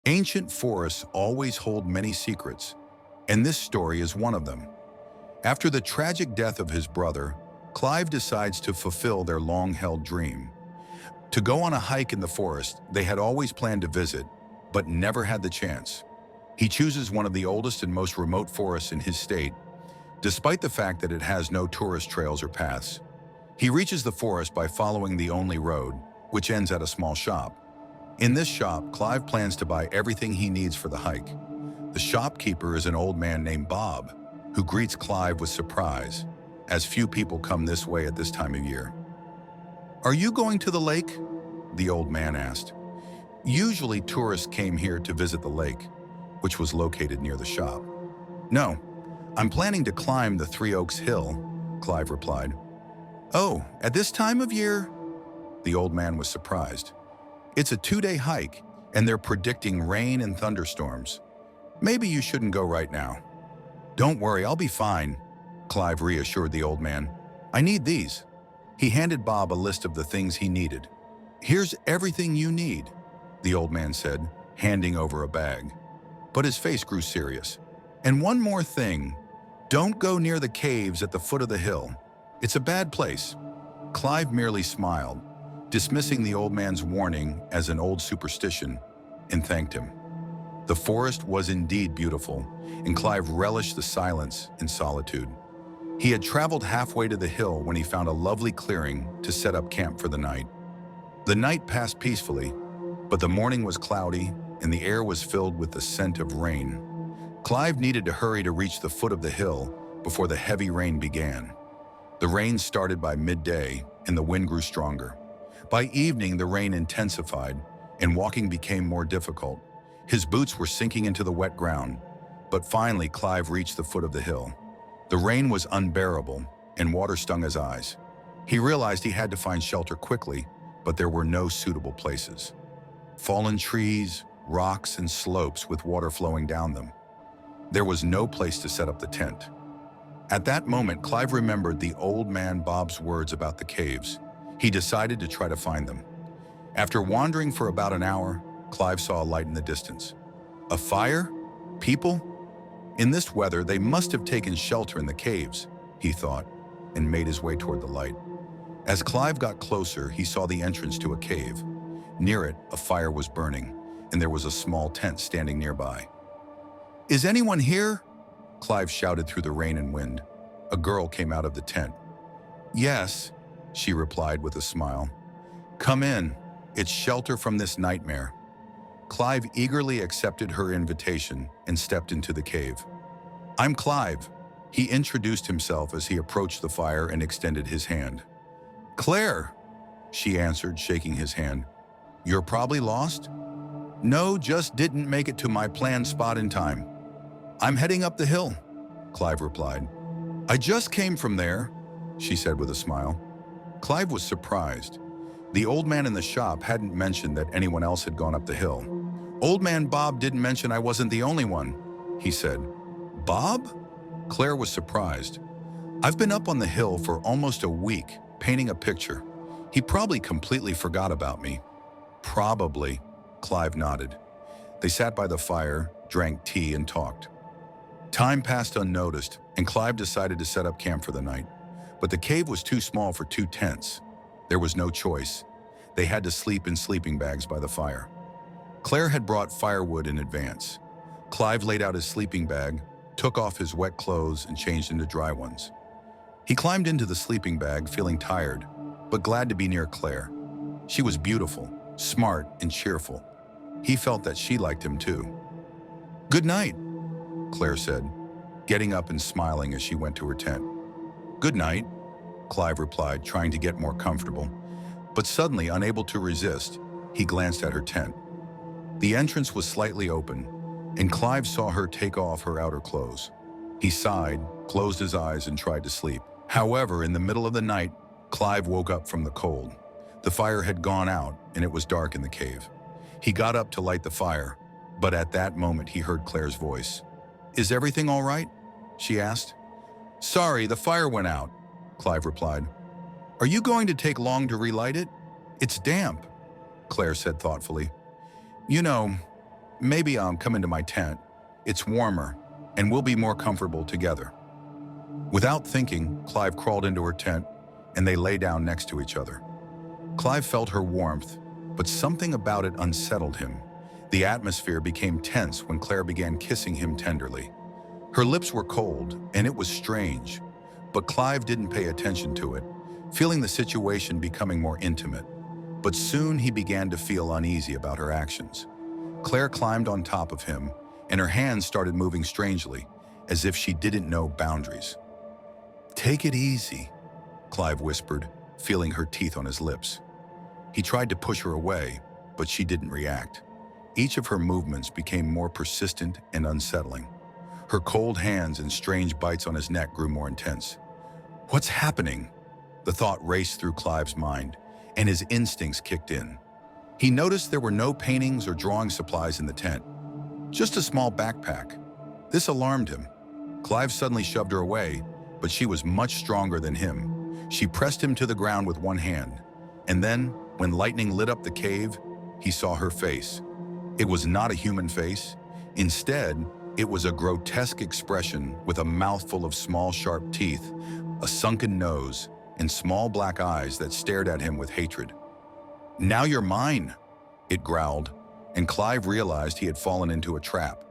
Ancient forests always hold many secrets, and this story is one of them. After the tragic death of his brother, Clive decides to fulfill their long-held dream. To go on a hike in the forest they had always planned to visit, but never had the chance. He chooses one of the oldest and most remote forests in his state, despite the fact that it has no tourist trails or paths. He reaches the forest by following the only road, which ends at a small shop. In this shop, Clive plans to buy everything he needs for the hike. The shopkeeper is an old man named Bob, who greets Clive with surprise, as few people come this way at this time of year. "Are you going to the lake?" the old man asked. Usually tourists came here to visit the lake, which was located near the shop. "No, I'm planning to climb the Three Oaks Hill," Clive replied. "Oh, at this time of year?" The old man was surprised. "It's a 2-day hike, and they're predicting rain and thunderstorms. Maybe you shouldn't go right now." "Don't worry, I'll be fine," Clive reassured the old man. "I need these." He handed Bob a list of the things he needed. "Here's everything you need," the old man said, handing over a bag. But his face grew serious. "And one more thing, don't go near the caves at the foot of the hill. It's a bad place." Clive merely smiled, dismissing the old man's warning as an old superstition, and thanked him. The forest was indeed beautiful, and Clive relished the silence and solitude. He had traveled halfway to the hill when he found a lovely clearing to set up camp for the night. The night passed peacefully, but the morning was cloudy and the air was filled with the scent of rain. Clive needed to hurry to reach the foot of the hill before the heavy rain began. The rain started by midday and the wind grew stronger. By evening, the rain intensified and walking became more difficult. His boots were sinking into the wet ground, but finally Clive reached the foot of the hill. The rain was unbearable and water stung his eyes. He realized he had to find shelter quickly, but there were no suitable places. Fallen trees, rocks, and slopes with water flowing down them. There was no place to set up the tent. At that moment, Clive remembered the old man Bob's words about the caves. He decided to try to find them. After wandering for about an hour, Clive saw a light in the distance. A fire? People? In this weather, they must have taken shelter in the caves, he thought, and made his way toward the light. As Clive got closer, he saw the entrance to a cave. Near it, a fire was burning, and there was a small tent standing nearby. "Is anyone here?" Clive shouted through the rain and wind. A girl came out of the tent. "Yes," she replied with a smile. "Come in. It's shelter from this nightmare." Clive eagerly accepted her invitation and stepped into the cave. "I'm Clive." He introduced himself as he approached the fire and extended his hand. "Claire," she answered, shaking his hand. "You're probably lost?" "No, just didn't make it to my planned spot in time." "I'm heading up the hill," Clive replied. "I just came from there," she said with a smile. Clive was surprised. The old man in the shop hadn't mentioned that anyone else had gone up the hill. "Old man Bob didn't mention I wasn't the only one," he said. "Bob?" Claire was surprised. "I've been up on the hill for almost a week, painting a picture. He probably completely forgot about me." "Probably," Clive nodded. They sat by the fire, drank tea, and talked. Time passed unnoticed, and Clive decided to set up camp for the night. But the cave was too small for 2 tents. There was no choice. They had to sleep in sleeping bags by the fire. Claire had brought firewood in advance. Clive laid out his sleeping bag, took off his wet clothes, and changed into dry ones. He climbed into the sleeping bag, feeling tired, but glad to be near Claire. She was beautiful, smart, and cheerful. He felt that she liked him too. "Good night," Claire said, getting up and smiling as she went to her tent. "Good night," Clive replied, trying to get more comfortable. But suddenly, unable to resist, he glanced at her tent. The entrance was slightly open, and Clive saw her take off her outer clothes. He sighed, closed his eyes, and tried to sleep. However, in the middle of the night, Clive woke up from the cold. The fire had gone out, and it was dark in the cave. He got up to light the fire, but at that moment he heard Claire's voice. "Is everything all right?" she asked. "Sorry, the fire went out," Clive replied. "Are you going to take long to relight it?" "It's damp," Claire said thoughtfully. "You know, Maybe come into my tent. It's warmer, and we'll be more comfortable together. Without thinking, Clive crawled into her tent, and they lay down next to each other. Clive felt her warmth, but something about it unsettled him. The atmosphere became tense when Claire began kissing him tenderly. Her lips were cold, and it was strange, but Clive didn't pay attention to it, feeling the situation becoming more intimate. But soon he began to feel uneasy about her actions. Claire climbed on top of him, and her hands started moving strangely, as if she didn't know boundaries. "Take it easy," Clive whispered, feeling her teeth on his lips. He tried to push her away, but she didn't react. Each of her movements became more persistent and unsettling. Her cold hands and strange bites on his neck grew more intense. "What's happening?" The thought raced through Clive's mind, and his instincts kicked in. He noticed there were no paintings or drawing supplies in the tent, just a small backpack. This alarmed him. Clive suddenly shoved her away, but she was much stronger than him. She pressed him to the ground with one hand, and then, when lightning lit up the cave, he saw her face. It was not a human face. Instead, it was a grotesque expression with a mouthful of small, sharp teeth, a sunken nose, and small black eyes that stared at him with hatred. "Now you're mine," it growled, and Clive realized he had fallen into a trap.